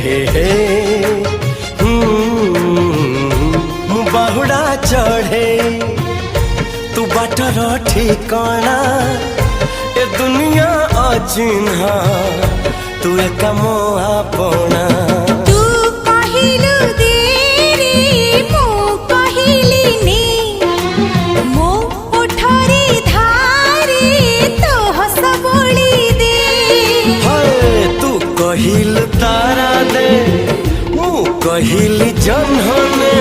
हे बाहुड़ा चढ़े तू बाटर ठिकाना ए दुनिया अचिन्हा तू एक मोआ पोना कहिल तारा दे मु कहिल जन्हने